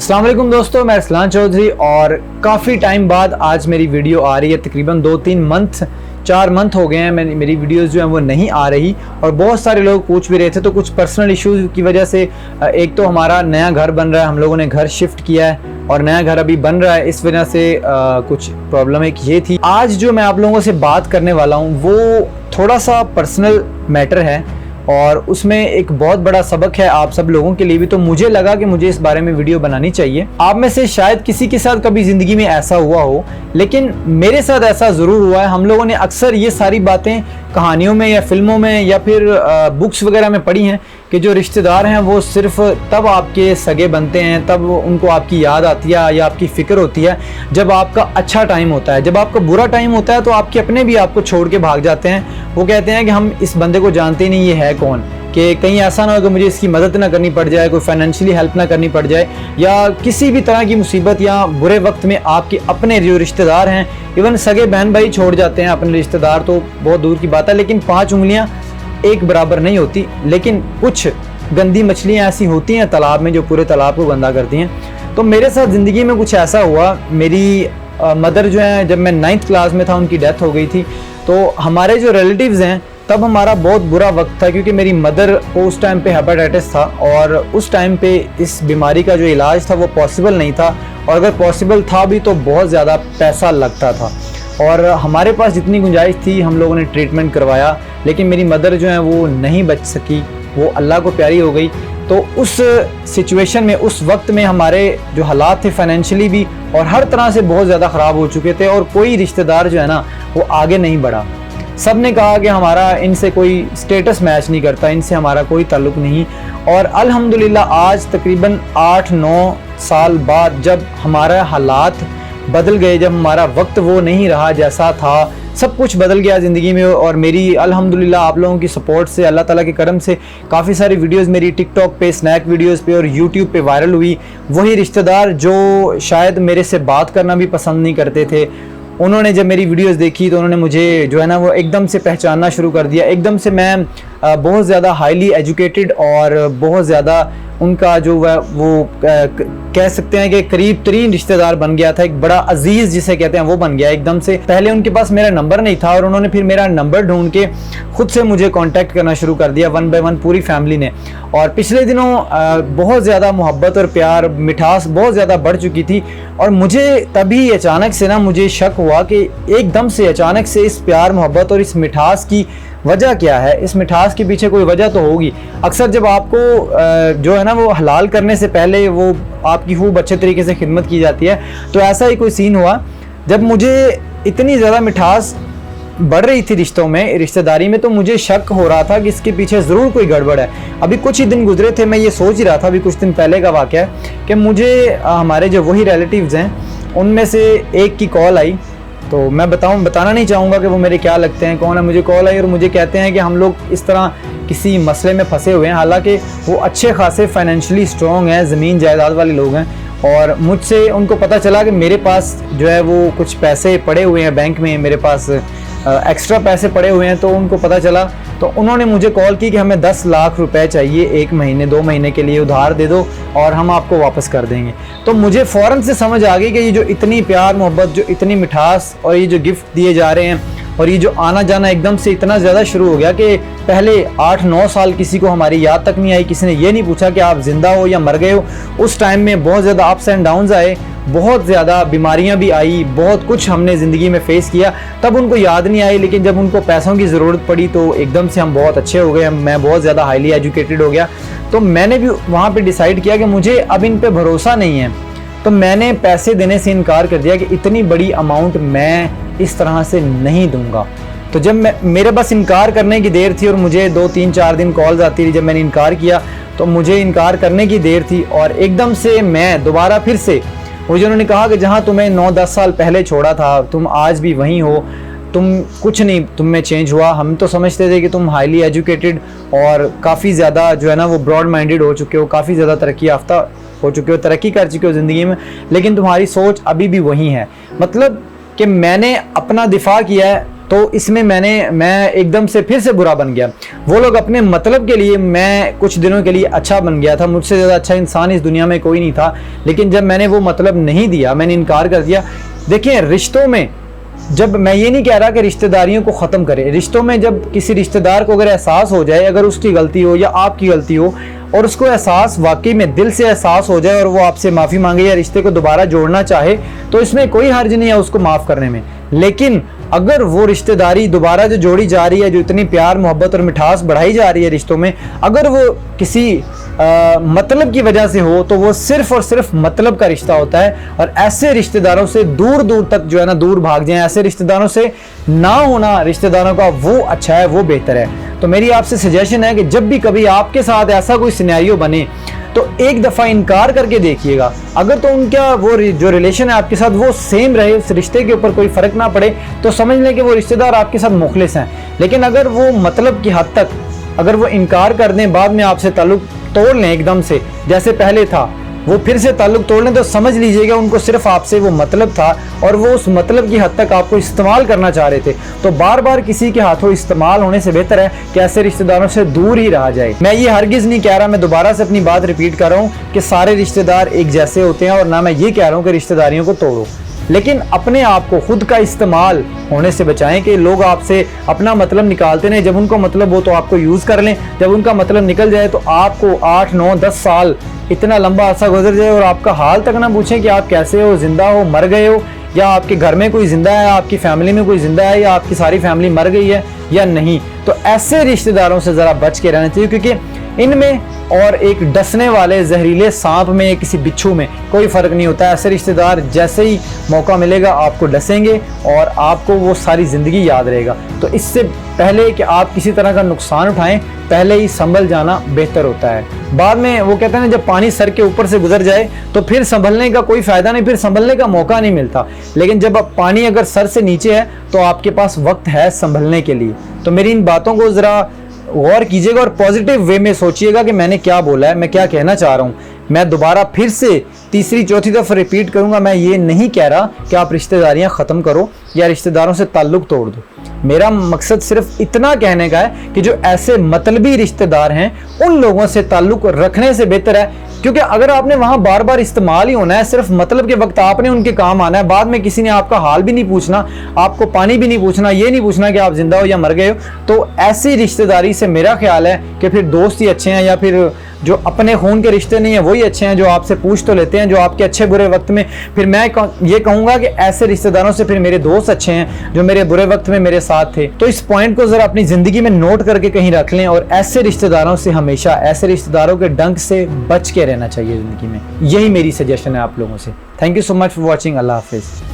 अस्सलाम वालेकुम दोस्तों, मैं अरसलान चौधरी और काफ़ी टाइम बाद आज मेरी वीडियो आ रही है। तकरीबन 4 मंथ हो गए हैं मेरी वीडियोस जो हैं वो नहीं आ रही और बहुत सारे लोग पूछ भी रहे थे। तो कुछ पर्सनल इश्यूज़ की वजह से एक तो हमारा नया घर बन रहा है, हम लोगों ने घर शिफ्ट किया है और नया घर अभी बन रहा है, इस वजह से कुछ प्रॉब्लम एक ये थी। आज जो मैं आप लोगों से बात करने वाला हूँ वो थोड़ा सा पर्सनल मैटर है और उसमें एक बहुत बड़ा सबक है आप सब लोगों के लिए भी। तो मुझे लगा कि मुझे इस बारे में वीडियो बनानी चाहिए। आप में से शायद किसी के साथ कभी ज़िंदगी में ऐसा हुआ हो, लेकिन मेरे साथ ऐसा ज़रूर हुआ है। हम लोगों ने अक्सर ये सारी बातें कहानियों में या फिल्मों में या फिर बुक्स वगैरह में पढ़ी हैं कि जो रिश्तेदार हैं वो सिर्फ तब आपके सगे बनते हैं, तब उनको आपकी याद आती है या आपकी फ़िक्र होती है जब आपका अच्छा टाइम होता है। जब आपका बुरा टाइम होता है तो आपके अपने भी आपको छोड़ के भाग जाते हैं। वो कहते हैं कि हम इस बंदे को जानते ही नहीं, ये है कौन, कि कहीं ऐसा ना हो कि मुझे इसकी मदद ना करनी पड़ जाए, कोई फाइनेंशियली हेल्प ना करनी पड़ जाए, या किसी भी तरह की मुसीबत या बुरे वक्त में आपके अपने जो रिश्तेदार हैं, इवन सगे बहन भाई छोड़ जाते हैं। अपने रिश्तेदार तो बहुत दूर की बात है, लेकिन 5 उंगलियां एक बराबर नहीं होती। लेकिन कुछ गंदी मछलियां ऐसी होती हैं तालाब में जो पूरे तालाब को गंदा करती हैं। तो मेरे साथ ज़िंदगी में कुछ ऐसा हुआ। मेरी मदर जो है, जब मैं 9th क्लास में था उनकी डेथ हो गई थी। तो हमारे जो रिलेटिव्स हैं, तब हमारा बहुत बुरा वक्त था क्योंकि मेरी मदर को उस टाइम पे हेपेटाइटिस था और उस टाइम पे इस बीमारी का जो इलाज था वो पॉसिबल नहीं था, और अगर पॉसिबल था भी तो बहुत ज़्यादा पैसा लगता था। और हमारे पास जितनी गुंजाइश थी हम लोगों ने ट्रीटमेंट करवाया, लेकिन मेरी मदर जो है वो नहीं बच सकी, वो अल्लाह को प्यारी हो गई। तो उस सिचुएशन में, उस वक्त में हमारे जो हालात थे फाइनेंशियली भी और हर तरह से बहुत ज़्यादा ख़राब हो चुके थे, और कोई रिश्तेदार जो है ना वो आगे नहीं बढ़ा। सब ने कहा कि हमारा इनसे कोई स्टेटस मैच नहीं करता, इनसे हमारा कोई ताल्लुक़ नहीं। और अल्हम्दुलिल्लाह आज तकरीबन 8-9 साल बाद जब हमारा हालात बदल गए, जब हमारा वक्त वो नहीं रहा जैसा था, सब कुछ बदल गया ज़िंदगी में। और मेरी अल्हम्दुलिल्लाह आप लोगों की सपोर्ट से, अल्लाह ताला के करम से काफ़ी सारी वीडियोस मेरी टिकटॉक पे, स्नैक वीडियोस पे और यूट्यूब पे वायरल हुई। वही रिश्तेदार जो शायद मेरे से बात करना भी पसंद नहीं करते थे, उन्होंने जब मेरी वीडियोस देखी तो उन्होंने मुझे जो है ना वो एकदम से पहचानना शुरू कर दिया। एकदम से मैं बहुत ज़्यादा हाईली एजुकेटेड और बहुत ज़्यादा उनका जो है वो कह सकते हैं कि करीब तरीन रिश्तेदार बन गया था। एक बड़ा अजीज़ जिसे कहते हैं वो बन गया एकदम से। पहले उनके पास मेरा नंबर नहीं था और उन्होंने फिर मेरा नंबर ढूंढ के खुद से मुझे कांटेक्ट करना शुरू कर दिया, 1 बाय 1 पूरी फैमिली ने। और पिछले दिनों बहुत ज़्यादा मोहब्बत और प्यार, मिठास बहुत ज़्यादा बढ़ चुकी थी। और मुझे तभी अचानक से ना मुझे शक हुआ कि एकदम से अचानक से इस प्यार, मोहब्बत और इस मिठास की वजह क्या है। इस मिठास के पीछे कोई वजह तो होगी। अक्सर जब आपको जो है ना वो हलाल करने से पहले वो आपकी खूब अच्छे तरीके से खिदमत की जाती है, तो ऐसा ही कोई सीन हुआ जब मुझे इतनी ज़्यादा मिठास बढ़ रही थी रिश्तों में, रिश्तेदारी में। तो मुझे शक हो रहा था कि इसके पीछे ज़रूर कोई गड़बड़ है। अभी कुछ ही दिन गुजरे थे, मैं ये सोच ही रहा था, अभी कुछ दिन पहले का वाक़या है कि मुझे हमारे जो वही रिलेटिव्स हैं उनमें से एक की कॉल आई। तो मैं बताना नहीं चाहूँगा कि वो मेरे क्या लगते हैं, कौन है। मुझे कॉल आई और मुझे कहते हैं कि हम लोग इस तरह किसी मसले में फंसे हुए हैं। हालांकि वो अच्छे खासे फाइनेंशियली स्ट्रॉन्ग हैं, ज़मीन जायदाद वाले लोग हैं। और मुझसे उनको पता चला कि मेरे पास जो है वो कुछ पैसे पड़े हुए हैं बैंक में, मेरे पास एक्स्ट्रा पैसे पड़े हुए हैं। तो उनको पता चला तो उन्होंने मुझे कॉल की कि हमें 10 लाख रुपए चाहिए, 1 महीने 2 महीने के लिए उधार दे दो और हम आपको वापस कर देंगे। तो मुझे फ़ौरन से समझ आ गई कि ये जो इतनी प्यार, मोहब्बत, जो इतनी मिठास और ये जो गिफ्ट दिए जा रहे हैं और ये जो आना जाना एकदम से इतना ज़्यादा शुरू हो गया कि पहले 8-9 साल किसी को हमारी याद तक नहीं आई। किसी ने ये नहीं पूछा कि आप ज़िंदा हो या मर गए हो। उस टाइम में बहुत ज़्यादा अप्स एंड डाउन्स आए, बहुत ज़्यादा बीमारियां भी आई, बहुत कुछ हमने ज़िंदगी में फ़ेस किया। तब उनको याद नहीं आई, लेकिन जब उनको पैसों की ज़रूरत पड़ी तो एकदम से हम बहुत अच्छे हो गए। मैं बहुत ज़्यादा हाईली एजुकेटेड हो गया। तो मैंने भी वहाँ पे डिसाइड किया कि मुझे अब इन पे भरोसा नहीं है। तो मैंने पैसे देने से इनकार कर दिया कि इतनी बड़ी अमाउंट मैं इस तरह से नहीं दूंगा। तो जब मेरे बस इनकार करने की देर थी और मुझे 2-3-4 दिन कॉल्स आती थी, जब मैंने इनकार किया तो मुझे इनकार करने की देर थी और एकदम से मैं दोबारा फिर से मुझे उन्होंने कहा कि जहाँ तुम्हें 9-10 साल पहले छोड़ा था तुम आज भी वहीं हो, तुम कुछ नहीं तुम में चेंज हुआ। हम तो समझते थे कि तुम हाईली एजुकेटेड और काफ़ी ज़्यादा जो है ना वो ब्रॉड माइंडेड हो चुके हो, काफ़ी ज़्यादा तरक्की याफ्ता हो चुके हो, तरक्की कर चुके हो ज़िंदगी में, लेकिन तुम्हारी सोच अभी भी वही है। मतलब कि मैंने अपना दिफा किया है तो इसमें मैं एकदम से फिर से बुरा बन गया। वो लोग अपने मतलब के लिए, मैं कुछ दिनों के लिए अच्छा बन गया था, मुझसे ज़्यादा अच्छा इंसान इस दुनिया में कोई नहीं था। लेकिन जब मैंने वो मतलब नहीं दिया, मैंने इनकार कर दिया। देखिए रिश्तों में, जब मैं ये नहीं कह रहा कि रिश्तेदारियों को ख़त्म करें, रिश्तों में जब किसी रिश्तेदार को अगर एहसास हो जाए, अगर उसकी गलती हो या आपकी गलती हो, और उसको एहसास वाकई में दिल से एहसास हो जाए और वो आपसे माफ़ी मांगे या रिश्ते को दोबारा जोड़ना चाहे, तो इसमें कोई हर्ज नहीं है उसको माफ़ करने में। लेकिन अगर वो रिश्तेदारी दोबारा जो जोड़ी जा रही है, जो इतनी प्यार मोहब्बत और मिठास बढ़ाई जा रही है रिश्तों में, अगर वो किसी मतलब की वजह से हो, तो वो सिर्फ और सिर्फ मतलब का रिश्ता होता है। और ऐसे रिश्तेदारों से दूर दूर तक जो है ना दूर भाग जाएं, ऐसे रिश्तेदारों से ना होना रिश्तेदारों का, वो अच्छा है, वो बेहतर है। तो मेरी आपसे सजेशन है कि जब भी कभी आपके साथ ऐसा कोई सिनेरियो बने तो एक दफ़ा इनकार करके देखिएगा। अगर तो उनका वो जो रिलेशन है आपके साथ वो सेम रहे, उस रिश्ते के ऊपर कोई फ़र्क ना पड़े, तो समझ लें कि वो रिश्तेदार आपके साथ मुखलिस हैं। लेकिन अगर वो मतलब की हद तक अगर वो इनकार कर दें, बाद में आपसे ताल्लुक़ तोड़ लें एकदम से, जैसे पहले था वो फिर से ताल्लुक़ तोड़ लें, तो समझ लीजिएगा उनको सिर्फ आपसे वो मतलब था और वो उस मतलब की हद तक आपको इस्तेमाल करना चाह रहे थे। तो बार बार किसी के हाथों इस्तेमाल होने से बेहतर है कि ऐसे रिश्तेदारों से दूर ही रहा जाए। मैं ये हरगिज़ नहीं कह रहा, मैं दोबारा से अपनी बात रिपीट कर रहा हूँ कि सारे रिश्तेदार एक जैसे होते हैं, और ना मैं ये कह रहा हूँ कि रिश्तेदारियों को तोड़ो, लेकिन अपने आप को खुद का इस्तेमाल होने से बचाएं कि लोग आपसे अपना मतलब निकालते नहीं। जब उनको मतलब हो तो आपको यूज़ कर लें, जब उनका मतलब निकल जाए तो आपको 8, 9, 10 साल इतना लंबा अरसा गुजर जाए और आपका हाल तक ना पूछें कि आप कैसे हो, जिंदा हो, मर गए हो, या आपके घर में कोई जिंदा है, आपकी फैमिली में कोई जिंदा है, या आपकी सारी फैमिली मर गई है या नहीं। तो ऐसे रिश्तेदारों से ज़रा बच के रहना चाहिए, क्योंकि इनमें और एक डसने वाले जहरीले सांप में या किसी बिच्छू में कोई फ़र्क नहीं होता। ऐसे रिश्तेदार जैसे ही मौका मिलेगा आपको डसेंगे और आपको वो सारी ज़िंदगी याद रहेगा। तो इससे पहले कि आप किसी तरह का नुकसान उठाएं, पहले ही संभल जाना बेहतर होता है। बाद में वो कहते हैं जब पानी सर के ऊपर से गुजर जाए तो फिर संभलने का कोई फ़ायदा नहीं, फिर संभलने का मौका नहीं मिलता। लेकिन जब पानी अगर सर से नीचे है तो आपके पास वक्त है संभलने के लिए। तो मेरी इन बातों को ज़रा गौर कीजिएगा और पॉजिटिव वे में सोचिएगा कि मैंने क्या बोला है, मैं क्या कहना चाह रहा हूँ। मैं दोबारा फिर से तीसरी चौथी दफ़ा रिपीट करूँगा, मैं ये नहीं कह रहा कि आप रिश्तेदारियाँ ख़त्म करो या रिश्तेदारों से ताल्लुक़ तोड़ दो। मेरा मकसद सिर्फ इतना कहने का है कि जो ऐसे मतलबी रिश्तेदार हैं उन लोगों से ताल्लुक़ रखने से बेहतर है, क्योंकि अगर आपने वहाँ बार बार इस्तेमाल ही होना है, सिर्फ मतलब के वक्त आपने उनके काम आना है, बाद में किसी ने आपका हाल भी नहीं पूछना, आपको पानी भी नहीं पूछना, ये नहीं पूछना कि आप जिंदा हो या मर गए हो, तो ऐसी रिश्तेदारी से मेरा ख्याल है कि फिर दोस्त ही अच्छे हैं, या फिर जो अपने खून के रिश्ते नहीं है वही अच्छे हैं, जो आपसे पूछ तो लेते हैं, जो आपके अच्छे बुरे वक्त में। फिर मैं ये कहूँगा कि ऐसे रिश्तेदारों से फिर मेरे दोस्त अच्छे हैं जो मेरे बुरे वक्त में मेरे साथ थे। तो इस पॉइंट को ज़रा अपनी ज़िंदगी में नोट करके कहीं रख लें, और ऐसे रिश्तेदारों से हमेशा, ऐसे रिश्तेदारों के डंक से बच के रहना चाहिए ज़िंदगी में। यही मेरी सजेशन है आप लोगों से। Thank you so much for watching. अल्लाह हाफिज़।